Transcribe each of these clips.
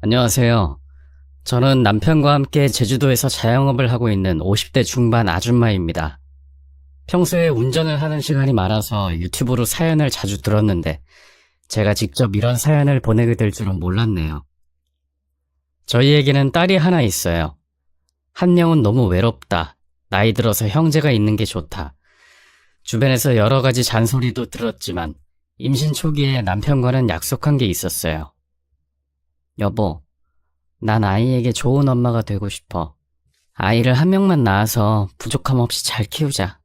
안녕하세요. 저는 남편과 함께 제주도에서 자영업을 하고 있는 50대 중반 아줌마입니다. 평소에 운전을 하는 시간이 많아서 유튜브로 사연을 자주 들었는데 제가 직접 이런 사연을 보내게 될 줄은 몰랐네요. 저희에게는 딸이 하나 있어요. 한 명은 너무 외롭다. 나이 들어서 형제가 있는 게 좋다. 주변에서 여러 가지 잔소리도 들었지만 임신 초기에 남편과는 약속한 게 있었어요. 여보, 난 아이에게 좋은 엄마가 되고 싶어. 아이를 한 명만 낳아서 부족함 없이 잘 키우자.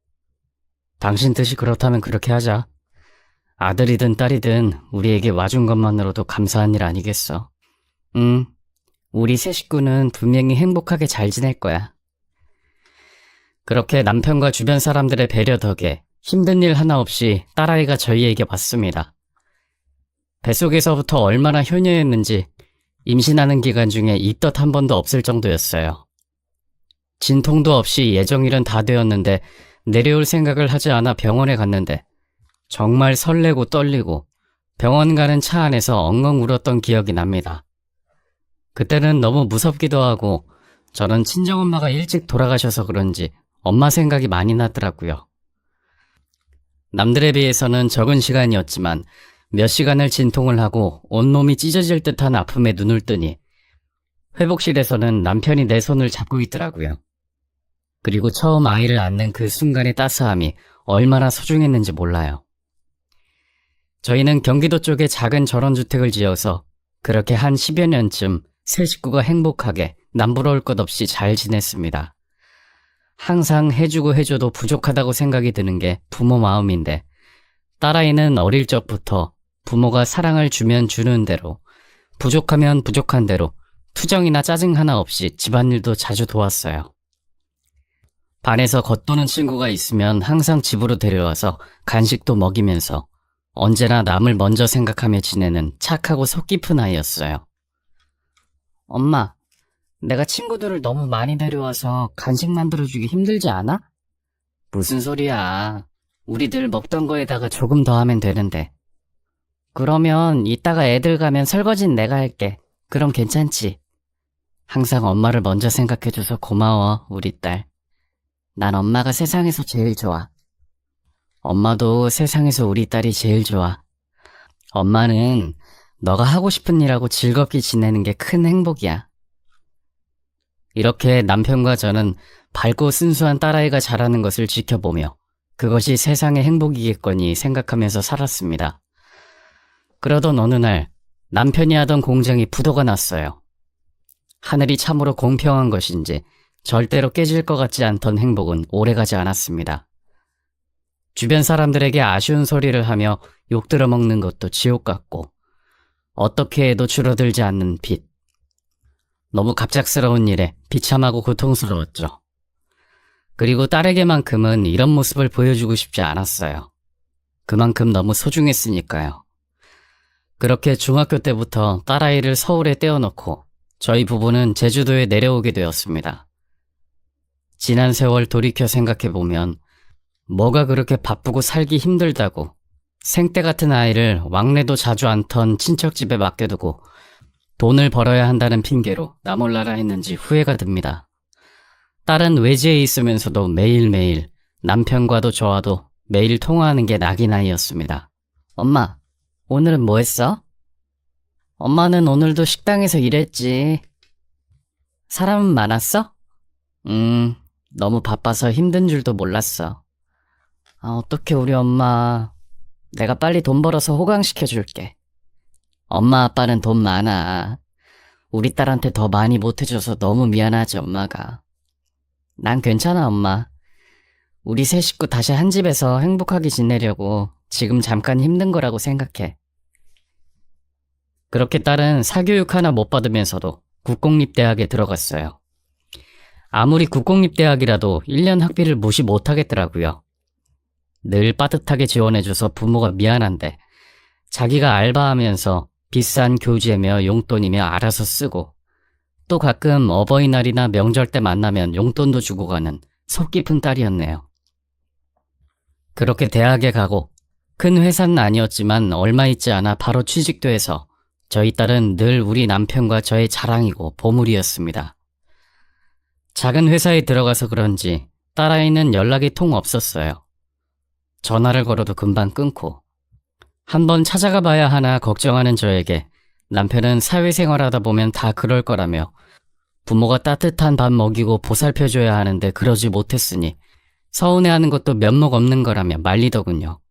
당신 뜻이 그렇다면 그렇게 하자. 아들이든 딸이든 우리에게 와준 것만으로도 감사한 일 아니겠어. 응, 우리 세 식구는 분명히 행복하게 잘 지낼 거야. 그렇게 남편과 주변 사람들의 배려 덕에 힘든 일 하나 없이 딸아이가 저희에게 왔습니다. 뱃속에서부터 얼마나 효녀였는지 임신하는 기간 중에 입덧 한 번도 없을 정도였어요. 진통도 없이 예정일은 다 되었는데 내려올 생각을 하지 않아 병원에 갔는데 정말 설레고 떨리고 병원 가는 차 안에서 엉엉 울었던 기억이 납니다. 그때는 너무 무섭기도 하고 저는 친정엄마가 일찍 돌아가셔서 그런지 엄마 생각이 많이 나더라고요. 남들에 비해서는 적은 시간이었지만 몇 시간을 진통을 하고 온몸이 찢어질 듯한 아픔에 눈을 뜨니 회복실에서는 남편이 내 손을 잡고 있더라고요. 그리고 처음 아이를 안는 그 순간의 따스함이 얼마나 소중했는지 몰라요. 저희는 경기도 쪽에 작은 전원주택을 지어서 그렇게 한 10여 년쯤 세 식구가 행복하게 남부러울 것 없이 잘 지냈습니다. 항상 해주고 해줘도 부족하다고 생각이 드는 게 부모 마음인데 딸아이는 어릴 적부터 부모가 사랑을 주면 주는 대로, 부족하면 부족한 대로 투정이나 짜증 하나 없이 집안일도 자주 도왔어요. 반에서 겉도는 친구가 있으면 항상 집으로 데려와서 간식도 먹이면서 언제나 남을 먼저 생각하며 지내는 착하고 속 깊은 아이였어요. 엄마, 내가 친구들을 너무 많이 데려와서 간식 만들어주기 힘들지 않아? 무슨 소리야. 우리들 먹던 거에다가 조금 더 하면 되는데. 그러면 이따가 애들 가면 설거지는 내가 할게. 그럼 괜찮지? 항상 엄마를 먼저 생각해줘서 고마워, 우리 딸. 난 엄마가 세상에서 제일 좋아. 엄마도 세상에서 우리 딸이 제일 좋아. 엄마는 너가 하고 싶은 일하고 즐겁게 지내는 게 큰 행복이야. 이렇게 남편과 저는 밝고 순수한 딸아이가 자라는 것을 지켜보며 그것이 세상의 행복이겠거니 생각하면서 살았습니다. 그러던 어느 날 남편이 하던 공장이 부도가 났어요. 하늘이 참으로 공평한 것인지 절대로 깨질 것 같지 않던 행복은 오래가지 않았습니다. 주변 사람들에게 아쉬운 소리를 하며 욕 들어먹는 것도 지옥 같고 어떻게 해도 줄어들지 않는 빚. 너무 갑작스러운 일에 비참하고 고통스러웠죠. 그리고 딸에게만큼은 이런 모습을 보여주고 싶지 않았어요. 그만큼 너무 소중했으니까요. 그렇게 중학교 때부터 딸아이를 서울에 떼어놓고 저희 부부는 제주도에 내려오게 되었습니다. 지난 세월 돌이켜 생각해보면 뭐가 그렇게 바쁘고 살기 힘들다고 생때 같은 아이를 왕래도 자주 않던 친척집에 맡겨두고 돈을 벌어야 한다는 핑계로 나몰라라 했는지 후회가 듭니다. 딸은 외지에 있으면서도 매일매일 남편과도 저와도 매일 통화하는 게 낙이 나이였습니다. 엄마, 오늘은 뭐 했어? 엄마는 오늘도 식당에서 일했지. 사람은 많았어? 너무 바빠서 힘든 줄도 몰랐어. 어떡해 우리 엄마. 내가 빨리 돈 벌어서 호강시켜줄게. 엄마 아빠는 돈 많아. 우리 딸한테 더 많이 못해줘서 너무 미안하지 엄마가. 난 괜찮아 엄마. 우리 세 식구 다시 한 집에서 행복하게 지내려고 지금 잠깐 힘든 거라고 생각해. 그렇게 딸은 사교육 하나 못 받으면서도 국공립대학에 들어갔어요. 아무리 국공립대학이라도 1년 학비를 무시 못하겠더라고요. 늘 빠듯하게 지원해줘서 부모가 미안한데 자기가 알바하면서 비싼 교재며 용돈이며 알아서 쓰고 또 가끔 어버이날이나 명절 때 만나면 용돈도 주고 가는 속 깊은 딸이었네요. 그렇게 대학에 가고 큰 회사는 아니었지만 얼마 있지 않아 바로 취직도 해서 저희 딸은 늘 우리 남편과 저의 자랑이고 보물이었습니다. 작은 회사에 들어가서 그런지 딸아이는 연락이 통 없었어요. 전화를 걸어도 금방 끊고 한번 찾아가 봐야 하나 걱정하는 저에게 남편은 사회생활하다 보면 다 그럴 거라며 부모가 따뜻한 밥 먹이고 보살펴줘야 하는데 그러지 못했으니 서운해하는 것도 면목 없는 거라며 말리더군요.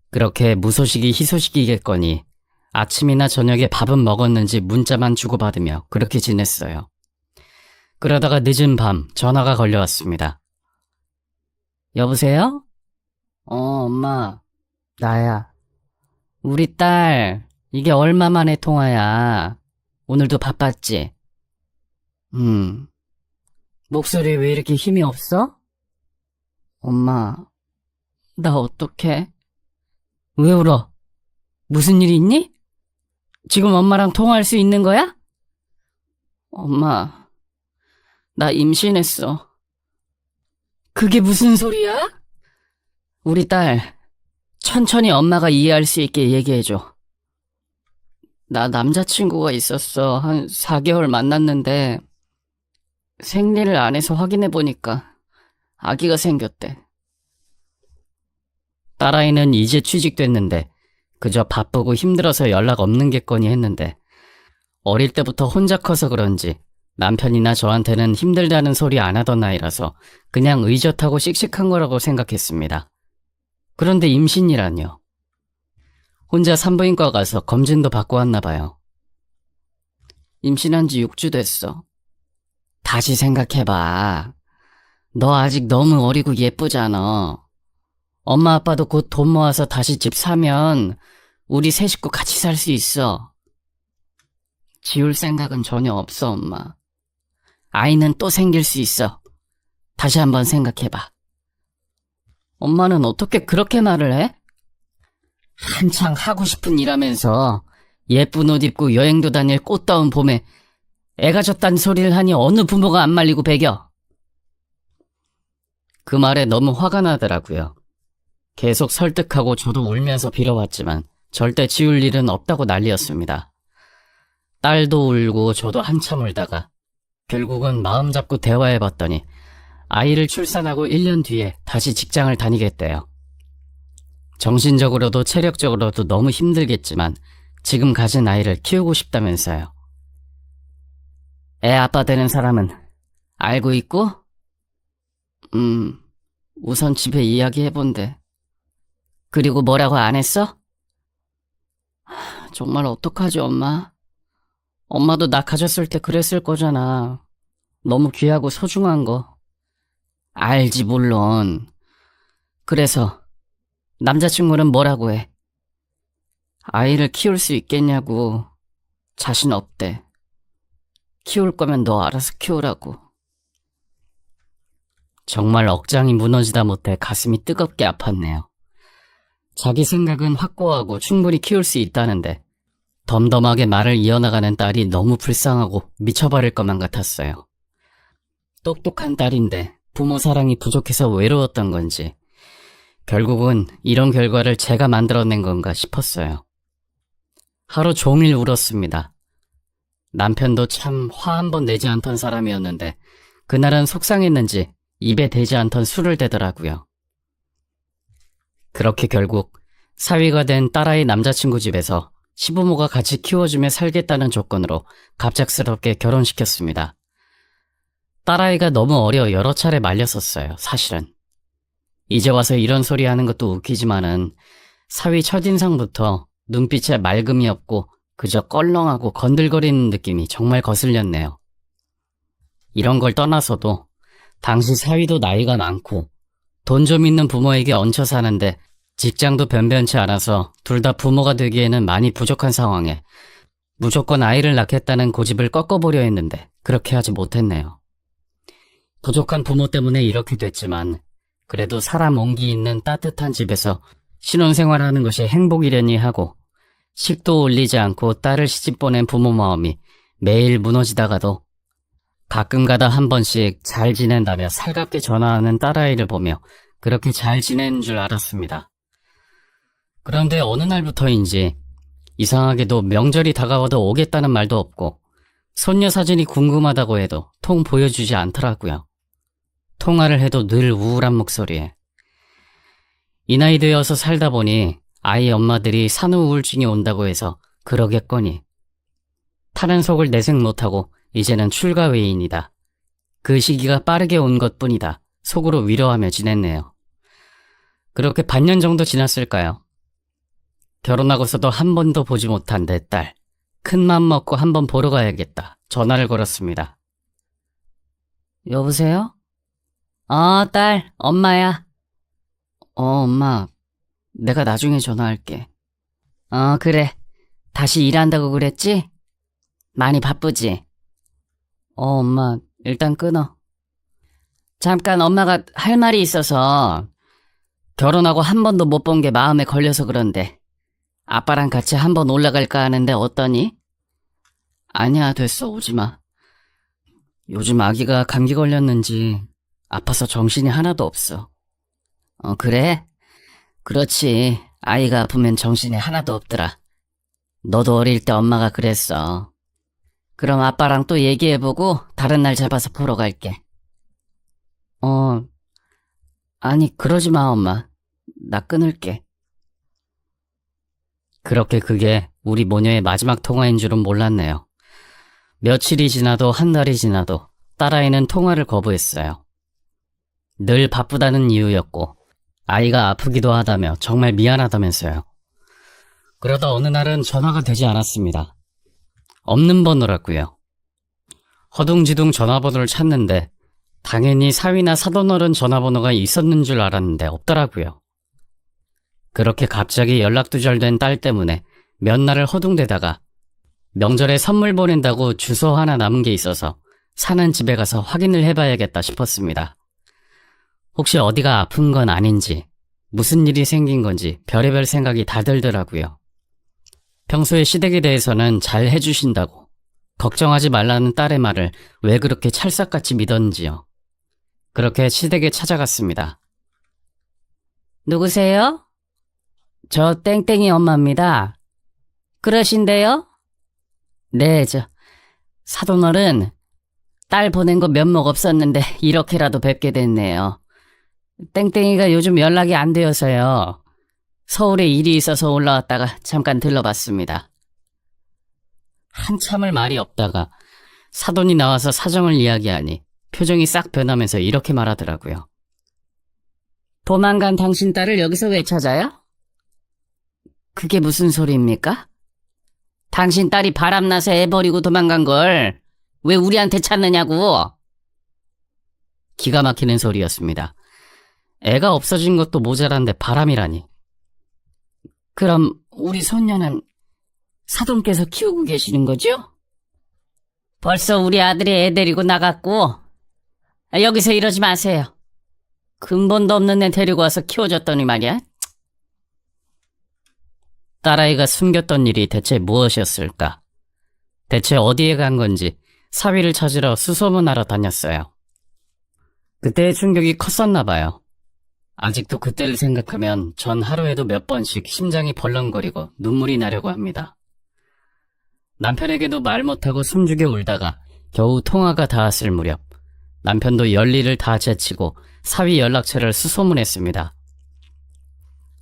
그렇게 무소식이 희소식이겠거니 아침이나 저녁에 밥은 먹었는지 문자만 주고받으며 그렇게 지냈어요. 그러다가 늦은 밤 전화가 걸려왔습니다. 여보세요? 엄마. 나야. 우리 딸, 이게 얼마 만에 통화야. 오늘도 바빴지? 목소리 왜 이렇게 힘이 없어? 엄마, 나 어떡해? 왜 울어? 무슨 일 있니? 지금 엄마랑 통화할 수 있는 거야? 엄마, 나 임신했어. 그게 무슨 소리야? 우리 딸, 천천히 엄마가 이해할 수 있게 얘기해줘. 나 남자친구가 있었어. 한 4개월 만났는데 생리를 안 해서 확인해보니까 아기가 생겼대. 딸아이는 이제 취직됐는데 그저 바쁘고 힘들어서 연락 없는 겠거니 했는데 어릴 때부터 혼자 커서 그런지 남편이나 저한테는 힘들다는 소리 안 하던 아이라서 그냥 의젓하고 씩씩한 거라고 생각했습니다. 그런데 임신이라뇨. 혼자 산부인과 가서 검진도 받고 왔나 봐요. 임신한 지 6주 됐어. 다시 생각해봐. 너 아직 너무 어리고 예쁘잖아. 엄마 아빠도 곧 돈 모아서 다시 집 사면 우리 세 식구 같이 살 수 있어. 지울 생각은 전혀 없어, 엄마. 아이는 또 생길 수 있어. 다시 한번 생각해봐. 엄마는 어떻게 그렇게 말을 해? 한창 하고 싶은 일하면서 예쁜 옷 입고 여행도 다닐 꽃다운 봄에 애가 졌단 소리를 하니 어느 부모가 안 말리고 배겨? 그 말에 너무 화가 나더라고요. 계속 설득하고 저도 울면서 빌어왔지만 절대 지울 일은 없다고 난리였습니다. 딸도 울고 저도 한참 울다가 결국은 마음 잡고 대화해봤더니 아이를 출산하고 1년 뒤에 다시 직장을 다니겠대요. 정신적으로도 체력적으로도 너무 힘들겠지만 지금 가진 아이를 키우고 싶다면서요. 애 아빠 되는 사람은 알고 있고? 우선 집에 이야기해본대. 그리고 뭐라고 안 했어? 정말 어떡하지, 엄마? 엄마도 나 가졌을 때 그랬을 거잖아. 너무 귀하고 소중한 거. 알지, 물론. 그래서 남자친구는 뭐라고 해? 아이를 키울 수 있겠냐고. 자신 없대. 키울 거면 너 알아서 키우라고. 정말 억장이 무너지다 못해 가슴이 뜨겁게 아팠네요. 자기 생각은 확고하고 충분히 키울 수 있다는데 덤덤하게 말을 이어나가는 딸이 너무 불쌍하고 미쳐버릴 것만 같았어요. 똑똑한 딸인데 부모 사랑이 부족해서 외로웠던 건지 결국은 이런 결과를 제가 만들어낸 건가 싶었어요. 하루 종일 울었습니다. 남편도 참 화 한 번 내지 않던 사람이었는데 그날은 속상했는지 입에 대지 않던 술을 대더라고요. 그렇게 결국 사위가 된 딸아이 남자친구 집에서 시부모가 같이 키워주며 살겠다는 조건으로 갑작스럽게 결혼시켰습니다. 딸아이가 너무 어려 여러 차례 말렸었어요, 사실은. 이제 와서 이런 소리 하는 것도 웃기지만은 사위 첫인상부터 눈빛에 맑음이 없고 그저 껄렁하고 건들거리는 느낌이 정말 거슬렸네요. 이런 걸 떠나서도 당시 사위도 나이가 많고 돈 좀 있는 부모에게 얹혀 사는데 직장도 변변치 않아서 둘 다 부모가 되기에는 많이 부족한 상황에 무조건 아이를 낳겠다는 고집을 꺾어보려 했는데 그렇게 하지 못했네요. 부족한 부모 때문에 이렇게 됐지만 그래도 사람 온기 있는 따뜻한 집에서 신혼생활하는 것이 행복이려니 하고 식도 올리지 않고 딸을 시집 보낸 부모 마음이 매일 무너지다가도 가끔가다 한 번씩 잘 지낸다며 살갑게 전화하는 딸아이를 보며 그렇게 잘 지내는 줄 알았습니다. 그런데 어느 날부터인지 이상하게도 명절이 다가와도 오겠다는 말도 없고 손녀 사진이 궁금하다고 해도 통 보여주지 않더라고요. 통화를 해도 늘 우울한 목소리에. 이 나이 되어서 살다 보니 아이 엄마들이 산후 우울증이 온다고 해서 그러겠거니. 타는 속을 내색 못하고 이제는 출가 외인이다. 그 시기가 빠르게 온 것뿐이다. 속으로 위로하며 지냈네요. 그렇게 반년 정도 지났을까요? 결혼하고서도 한 번도 보지 못한 내 딸. 큰맘 먹고 한번 보러 가야겠다. 전화를 걸었습니다. 여보세요? 딸, 엄마야. 엄마. 내가 나중에 전화할게. 그래. 다시 일한다고 그랬지? 많이 바쁘지? 엄마, 일단 끊어. 잠깐 엄마가 할 말이 있어서 결혼하고 한 번도 못 본 게 마음에 걸려서 그런데 아빠랑 같이 한번 올라갈까 하는데 어떠니? 아니야, 됐어. 오지 마. 요즘 아기가 감기 걸렸는지 아파서 정신이 하나도 없어. 그래? 그렇지. 아이가 아프면 정신이 하나도 없더라. 너도 어릴 때 엄마가 그랬어. 그럼 아빠랑 또 얘기해보고 다른 날 잡아서 보러 갈게. 아니, 그러지 마, 엄마. 나 끊을게. 그렇게 그게 우리 모녀의 마지막 통화인 줄은 몰랐네요. 며칠이 지나도 한 달이 지나도 딸아이는 통화를 거부했어요. 늘 바쁘다는 이유였고 아이가 아프기도 하다며 정말 미안하다면서요. 그러다 어느 날은 전화가 되지 않았습니다. 없는 번호라고요. 허둥지둥 전화번호를 찾는데 당연히 사위나 사돈어른 전화번호가 있었는 줄 알았는데 없더라고요. 그렇게 갑자기 연락두절된 딸 때문에 몇 날을 허둥대다가 명절에 선물 보낸다고 주소 하나 남은 게 있어서 사는 집에 가서 확인을 해봐야겠다 싶었습니다. 혹시 어디가 아픈 건 아닌지, 무슨 일이 생긴 건지 별의별 생각이 다 들더라고요. 평소에 시댁에 대해서는 잘 해주신다고, 걱정하지 말라는 딸의 말을 왜 그렇게 찰싹같이 믿었는지요. 그렇게 시댁에 찾아갔습니다. 누구세요? 저 땡땡이 엄마입니다. 그러신데요? 네, 사돈어른, 딸 보낸 거 면목 없었는데 이렇게라도 뵙게 됐네요. 땡땡이가 요즘 연락이 안 되어서요. 서울에 일이 있어서 올라왔다가 잠깐 들러봤습니다. 한참을 말이 없다가 사돈이 나와서 사정을 이야기하니 표정이 싹 변하면서 이렇게 말하더라고요. 도망간 당신 딸을 여기서 왜 찾아요? 그게 무슨 소리입니까? 당신 딸이 바람나서 애 버리고 도망간 걸 왜 우리한테 찾느냐고. 기가 막히는 소리였습니다. 애가 없어진 것도 모자란데 바람이라니. 그럼 우리 손녀는 사돈께서 키우고 계시는 거죠? 벌써 우리 아들이 애 데리고 나갔고. 여기서 이러지 마세요. 근본도 없는 애 데리고 와서 키워줬더니 말이야. 딸아이가 숨겼던 일이 대체 무엇이었을까? 대체 어디에 간 건지 사위를 찾으러 수소문하러 다녔어요. 그때의 충격이 컸었나 봐요. 아직도 그때를 생각하면 전 하루에도 몇 번씩 심장이 벌렁거리고 눈물이 나려고 합니다. 남편에게도 말 못하고 숨죽여 울다가 겨우 통화가 닿았을 무렵 남편도 열일을 다 제치고 사위 연락처를 수소문했습니다.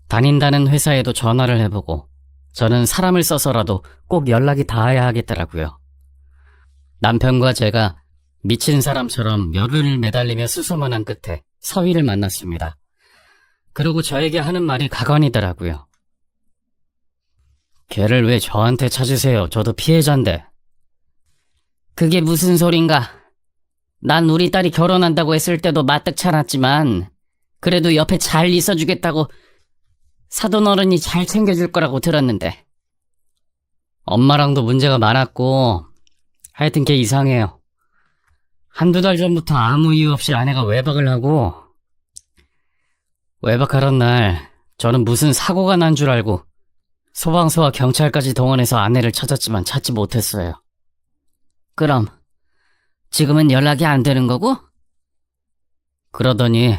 다닌다는 회사에도 전화를 해보고 저는 사람을 써서라도 꼭 연락이 닿아야 하겠더라고요. 남편과 제가 미친 사람처럼 열흘을 매달리며 수소문한 끝에 사위를 만났습니다. 그리고 저에게 하는 말이 가관이더라고요. 걔를 왜 저한테 찾으세요? 저도 피해자인데. 그게 무슨 소린가? 난 우리 딸이 결혼한다고 했을 때도 마뜩찮았지만 그래도 옆에 잘 있어주겠다고 사돈어른이 잘 챙겨줄 거라고 들었는데. 엄마랑도 문제가 많았고 하여튼 걔 이상해요. 한두 달 전부터 아무 이유 없이 아내가 외박을 하고 외박하던 날 저는 무슨 사고가 난 줄 알고 소방서와 경찰까지 동원해서 아내를 찾았지만 찾지 못했어요. 그럼 지금은 연락이 안 되는 거고? 그러더니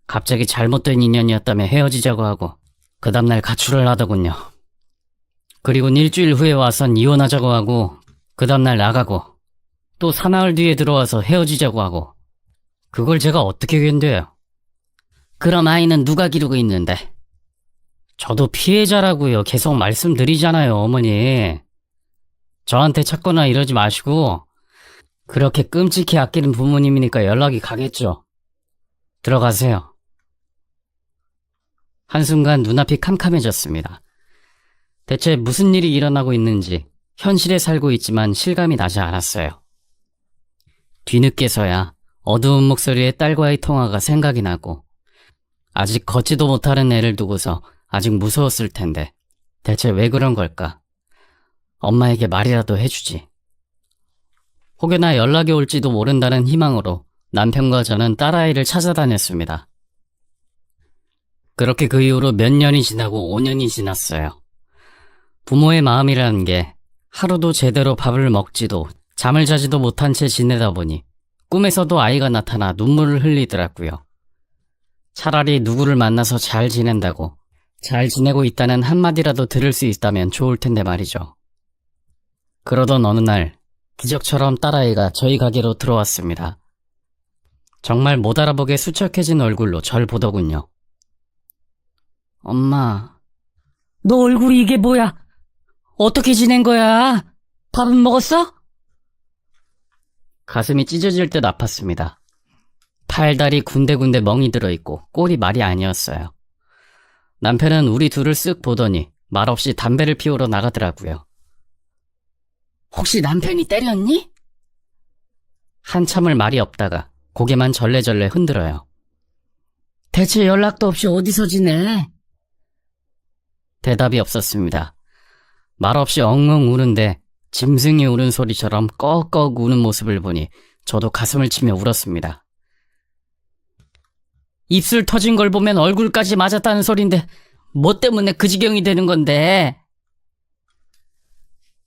갑자기 잘못된 인연이었다며 헤어지자고 하고 그 다음날 가출을 하더군요. 그리고 일주일 후에 와선 이혼하자고 하고 그 다음날 나가고 또 사나흘 뒤에 들어와서 헤어지자고 하고 그걸 제가 어떻게 견뎌요? 그럼 아이는 누가 기르고 있는데? 저도 피해자라고요. 계속 말씀드리잖아요, 어머니. 저한테 찾거나 이러지 마시고 그렇게 끔찍히 아끼는 부모님이니까 연락이 가겠죠. 들어가세요. 한순간 눈앞이 캄캄해졌습니다. 대체 무슨 일이 일어나고 있는지 현실에 살고 있지만 실감이 나지 않았어요. 뒤늦게서야 어두운 목소리의 딸과의 통화가 생각이 나고 아직 걷지도 못하는 애를 두고서 아직 무서웠을 텐데 대체 왜 그런 걸까? 엄마에게 말이라도 해주지. 혹여나 연락이 올지도 모른다는 희망으로 남편과 저는 딸아이를 찾아다녔습니다. 그렇게 그 이후로 몇 년이 지나고 5년이 지났어요. 부모의 마음이라는 게 하루도 제대로 밥을 먹지도 잠을 자지도 못한 채 지내다 보니 꿈에서도 아이가 나타나 눈물을 흘리더라고요. 차라리 누구를 만나서 잘 지낸다고 잘 지내고 있다는 한마디라도 들을 수 있다면 좋을 텐데 말이죠. 그러던 어느 날 기적처럼 딸아이가 저희 가게로 들어왔습니다. 정말 못 알아보게 수척해진 얼굴로 절 보더군요. 엄마, 너 얼굴이 이게 뭐야? 어떻게 지낸 거야? 밥은 먹었어? 가슴이 찢어질 듯 아팠습니다. 팔다리 군데군데 멍이 들어있고 꼴이 말이 아니었어요. 남편은 우리 둘을 쓱 보더니 말없이 담배를 피우러 나가더라고요. 혹시 남편이 때렸니? 한참을 말이 없다가 고개만 절레절레 흔들어요. 대체 연락도 없이 어디서 지내? 대답이 없었습니다. 말없이 엉엉 우는데 짐승이 우는 소리처럼 꺽꺽 우는 모습을 보니 저도 가슴을 치며 울었습니다. 입술 터진 걸 보면 얼굴까지 맞았다는 소린데 뭐 때문에 그 지경이 되는 건데?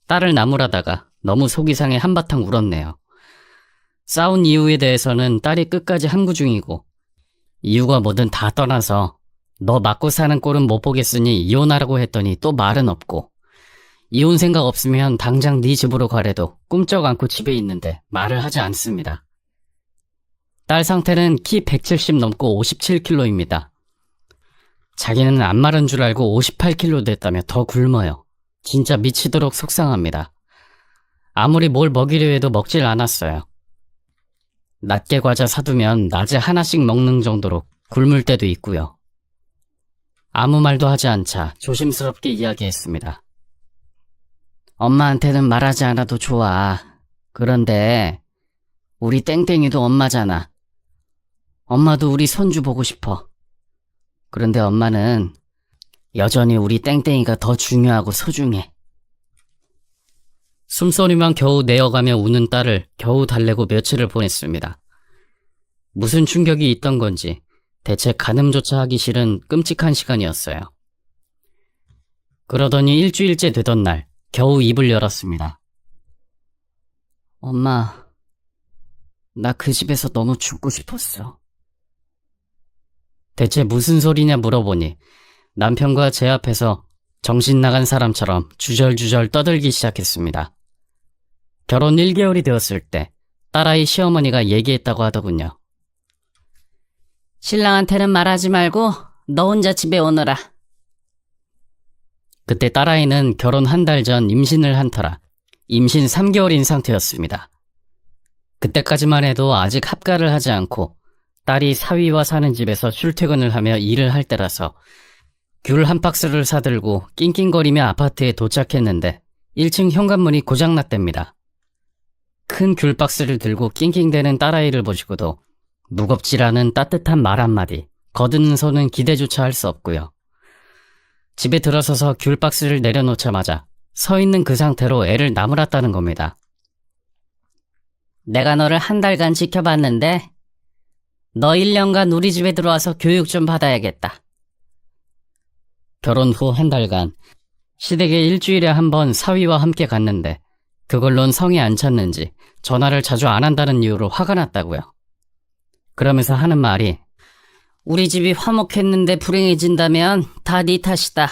딸을 나무라다가 너무 속이 상해 한바탕 울었네요. 싸운 이유에 대해서는 딸이 끝까지 항구 중이고 이유가 뭐든 다 떠나서 너 맞고 사는 꼴은 못 보겠으니 이혼하라고 했더니 또 말은 없고 이혼 생각 없으면 당장 네 집으로 가래도 꿈쩍 않고 집에 있는데 말을 하지 않습니다. 딸 상태는 키 170 넘고 57kg입니다. 자기는 안 마른 줄 알고 58kg 됐다며 더 굶어요. 진짜 미치도록 속상합니다. 아무리 뭘 먹이려 해도 먹질 않았어요. 낱개 과자 사두면 낮에 하나씩 먹는 정도로 굶을 때도 있고요. 아무 말도 하지 않자 조심스럽게 이야기했습니다. 엄마한테는 말하지 않아도 좋아. 그런데 우리 땡땡이도 엄마잖아. 엄마도 우리 손주 보고 싶어. 그런데 엄마는 여전히 우리 땡땡이가 더 중요하고 소중해. 숨소리만 겨우 내어가며 우는 딸을 겨우 달래고 며칠을 보냈습니다. 무슨 충격이 있던 건지 대체 가늠조차 하기 싫은 끔찍한 시간이었어요. 그러더니 일주일째 되던 날 겨우 입을 열었습니다. 엄마, 나 그 집에서 너무 죽고 싶었어. 대체 무슨 소리냐 물어보니 남편과 제 앞에서 정신 나간 사람처럼 주절주절 떠들기 시작했습니다. 결혼 1개월이 되었을 때 딸아이 시어머니가 얘기했다고 하더군요. 신랑한테는 말하지 말고 너 혼자 집에 오너라. 그때 딸아이는 결혼 한 달 전 임신을 한 터라 임신 3개월인 상태였습니다. 그때까지만 해도 아직 합가를 하지 않고 딸이 사위와 사는 집에서 출퇴근을 하며 일을 할 때라서 귤 한 박스를 사들고 낑낑거리며 아파트에 도착했는데 1층 현관문이 고장났답니다. 큰 귤 박스를 들고 낑낑대는 딸아이를 보시고도 무겁질 않은 따뜻한 말 한마디, 거드는 손은 기대조차 할 수 없고요. 집에 들어서서 귤 박스를 내려놓자마자 서 있는 그 상태로 애를 나무랐다는 겁니다. 내가 너를 한 달간 지켜봤는데 너 1년간 우리 집에 들어와서 교육 좀 받아야겠다. 결혼 후 한 달간 시댁에 일주일에 한 번 사위와 함께 갔는데 그걸론 성이 안 찼는지 전화를 자주 안 한다는 이유로 화가 났다고요. 그러면서 하는 말이 우리 집이 화목했는데 불행해진다면 다 네 탓이다.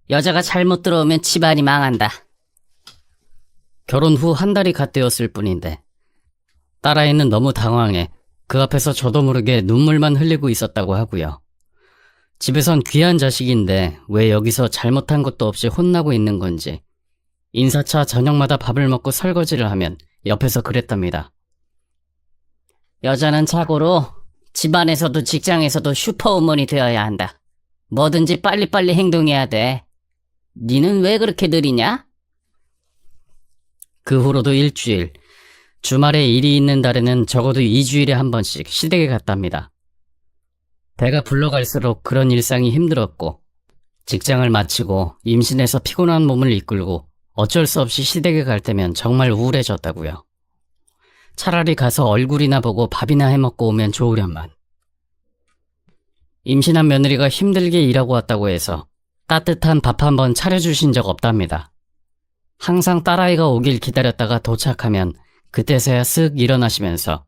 여자가 잘못 들어오면 집안이 망한다. 결혼 후 한 달이 갓 되었을 뿐인데 딸아이는 너무 당황해 그 앞에서 저도 모르게 눈물만 흘리고 있었다고 하고요. 집에선 귀한 자식인데 왜 여기서 잘못한 것도 없이 혼나고 있는 건지 인사차 저녁마다 밥을 먹고 설거지를 하면 옆에서 그랬답니다. 여자는 자고로 집안에서도 직장에서도 슈퍼우먼이 되어야 한다. 뭐든지 빨리빨리 행동해야 돼. 니는 왜 그렇게 느리냐? 그 후로도 일주일, 주말에 일이 있는 달에는 적어도 2주일에 한 번씩 시댁에 갔답니다. 배가 불러갈수록 그런 일상이 힘들었고 직장을 마치고 임신해서 피곤한 몸을 이끌고 어쩔 수 없이 시댁에 갈 때면 정말 우울해졌다고요. 차라리 가서 얼굴이나 보고 밥이나 해먹고 오면 좋으련만. 임신한 며느리가 힘들게 일하고 왔다고 해서 따뜻한 밥 한 번 차려주신 적 없답니다. 항상 딸아이가 오길 기다렸다가 도착하면 그때서야 쓱 일어나시면서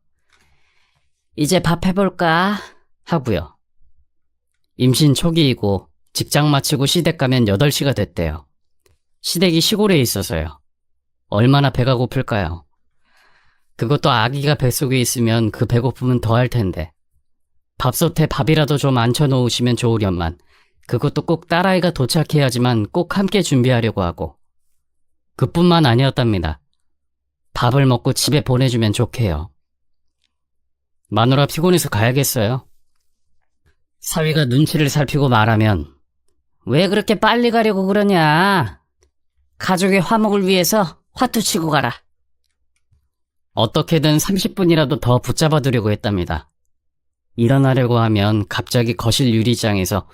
이제 밥 해볼까? 하고요. 임신 초기이고 직장 마치고 시댁 가면 8시가 됐대요. 시댁이 시골에 있어서요. 얼마나 배가 고플까요? 그것도 아기가 뱃속에 있으면 그 배고픔은 더할 텐데 밥솥에 밥이라도 좀 앉혀놓으시면 좋으련만 그것도 꼭 딸아이가 도착해야지만 꼭 함께 준비하려고 하고 그뿐만 아니었답니다. 밥을 먹고 집에 보내주면 좋게요. 마누라 피곤해서 가야겠어요. 사위가 눈치를 살피고 말하면 왜 그렇게 빨리 가려고 그러냐? 가족의 화목을 위해서 화투치고 가라. 어떻게든 30분이라도 더 붙잡아두려고 했답니다. 일어나려고 하면 갑자기 거실 유리장에서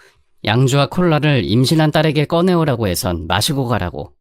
양주와 콜라를 임신한 딸에게 꺼내오라고 해선 마시고 가라고.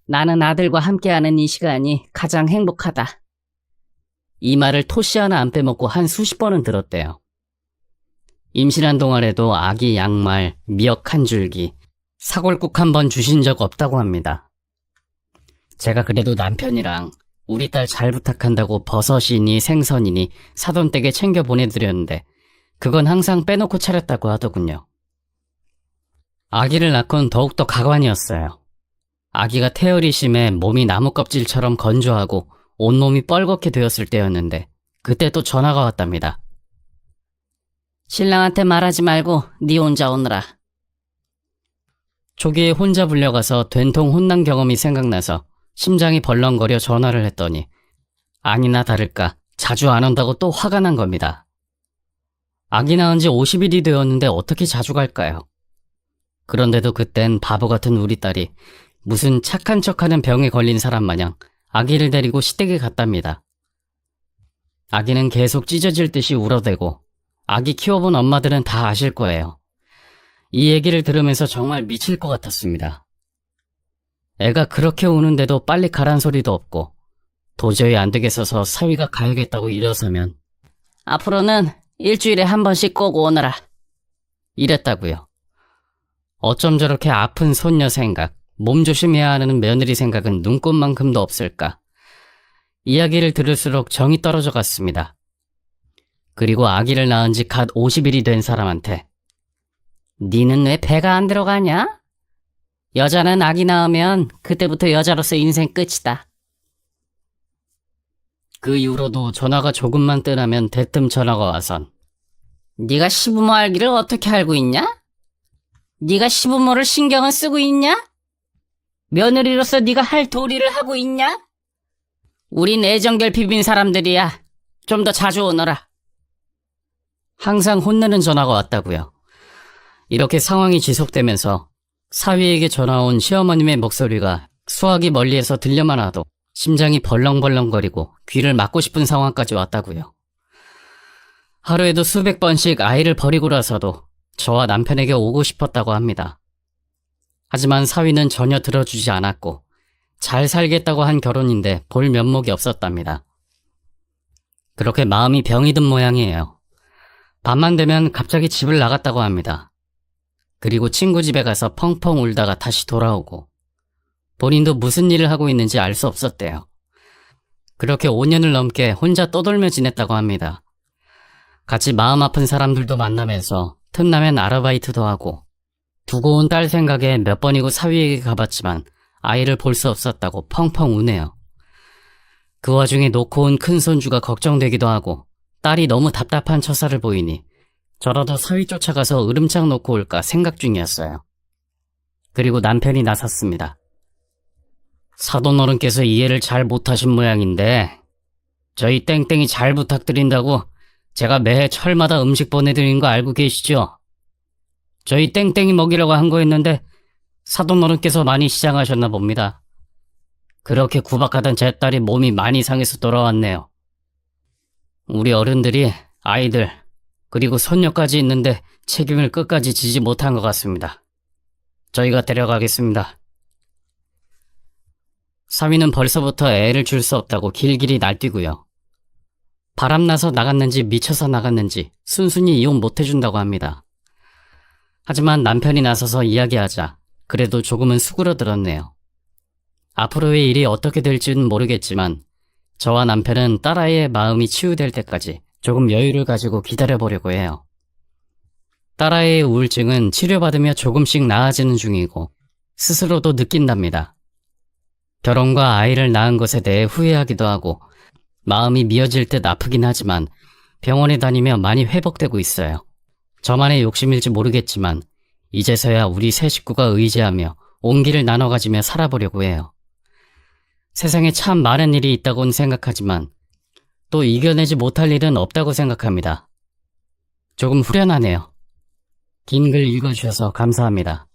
나는 아들과 함께하는 이 시간이 가장 행복하다. 이 말을 토시 하나 안 빼먹고 한 수십 번은 들었대요. 임신한 동안에도 아기 양말, 미역 한 줄기, 사골국 한 번 주신 적 없다고 합니다. 제가 그래도 남편이랑 우리 딸 잘 부탁한다고 버섯이니 생선이니 사돈 댁에 챙겨 보내드렸는데 그건 항상 빼놓고 차렸다고 하더군요. 아기를 낳곤 더욱더 가관이었어요. 아기가 태열이 심해 몸이 나뭇껍질처럼 건조하고 온몸이 뻘겋게 되었을 때였는데 그때 또 전화가 왔답니다. 신랑한테 말하지 말고 네 혼자 오느라. 초기에 혼자 불려가서 된통 혼난 경험이 생각나서 심장이 벌렁거려 전화를 했더니 아니나 다를까 자주 안 온다고 또 화가 난 겁니다. 아기 낳은 지 50일이 되었는데 어떻게 자주 갈까요? 그런데도 그땐 바보 같은 우리 딸이 무슨 착한 척하는 병에 걸린 사람 마냥 아기를 데리고 시댁에 갔답니다. 아기는 계속 찢어질 듯이 울어대고 아기 키워본 엄마들은 다 아실 거예요. 이 얘기를 들으면서 정말 미칠 것 같았습니다. 애가 그렇게 우는데도 빨리 가란 소리도 없고 도저히 안 되겠어서 사위가 가야겠다고 일어서면 앞으로는 일주일에 한 번씩 꼭 오너라. 이랬다고요. 어쩜 저렇게 아픈 손녀 생각, 몸 조심해야 하는 며느리 생각은 눈꽃만큼도 없을까. 이야기를 들을수록 정이 떨어져 갔습니다. 그리고 아기를 낳은 지 갓 50일이 된 사람한테 니는 왜 배가 안 들어가냐? 여자는 아기 낳으면 그때부터 여자로서 인생 끝이다. 그 이후로도 전화가 조금만 뜨나면 대뜸 전화가 와선 네가 시부모 알기를 어떻게 알고 있냐? 네가 시부모를 신경을 쓰고 있냐? 며느리로서 네가 할 도리를 하고 있냐? 우린 애정결핍인 사람들이야. 좀 더 자주 오너라. 항상 혼내는 전화가 왔다고요. 이렇게 상황이 지속되면서 사위에게 전화온 시어머님의 목소리가 수화기 멀리에서 들려만 와도 심장이 벌렁벌렁거리고 귀를 막고 싶은 상황까지 왔다고요. 하루에도 수백 번씩 아이를 버리고라서도 저와 남편에게 오고 싶었다고 합니다. 하지만 사위는 전혀 들어주지 않았고 잘 살겠다고 한 결혼인데 볼 면목이 없었답니다. 그렇게 마음이 병이 든 모양이에요. 밤만 되면 갑자기 집을 나갔다고 합니다. 그리고 친구 집에 가서 펑펑 울다가 다시 돌아오고 본인도 무슨 일을 하고 있는지 알 수 없었대요. 그렇게 5년을 넘게 혼자 떠돌며 지냈다고 합니다. 같이 마음 아픈 사람들도 만나면서 틈나면 아르바이트도 하고 두고 온 딸 생각에 몇 번이고 사위에게 가봤지만 아이를 볼 수 없었다고 펑펑 우네요. 그 와중에 놓고 온 큰손주가 걱정되기도 하고 딸이 너무 답답한 처사를 보이니 저라도 사위 쫓아가서 으름장 놓고 올까 생각 중이었어요. 그리고 남편이 나섰습니다. 사돈 어른께서 이해를 잘 못하신 모양인데 저희 땡땡이 잘 부탁드린다고 제가 매해 철마다 음식 보내드리는 거 알고 계시죠? 저희 땡땡이 먹이라고 한 거였는데 사돈 어른께서 많이 시장하셨나 봅니다. 그렇게 구박하던 제 딸이 몸이 많이 상해서 돌아왔네요. 우리 어른들이 아이들 그리고 손녀까지 있는데 책임을 끝까지 지지 못한 것 같습니다. 저희가 데려가겠습니다. 사위는 벌써부터 애를 줄 수 없다고 길길이 날뛰고요. 바람나서 나갔는지 미쳐서 나갔는지 순순히 이혼 못해준다고 합니다. 하지만 남편이 나서서 이야기하자 그래도 조금은 수그러들었네요. 앞으로의 일이 어떻게 될지는 모르겠지만 저와 남편은 딸아이의 마음이 치유될 때까지 조금 여유를 가지고 기다려보려고 해요. 딸아이의 우울증은 치료받으며 조금씩 나아지는 중이고 스스로도 느낀답니다. 결혼과 아이를 낳은 것에 대해 후회하기도 하고 마음이 미어질 듯 아프긴 하지만 병원에 다니며 많이 회복되고 있어요. 저만의 욕심일지 모르겠지만 이제서야 우리 세 식구가 의지하며 온기를 나눠 가지며 살아보려고 해요. 세상에 참 많은 일이 있다고는 생각하지만 또 이겨내지 못할 일은 없다고 생각합니다. 조금 후련하네요. 긴 글 읽어주셔서 감사합니다.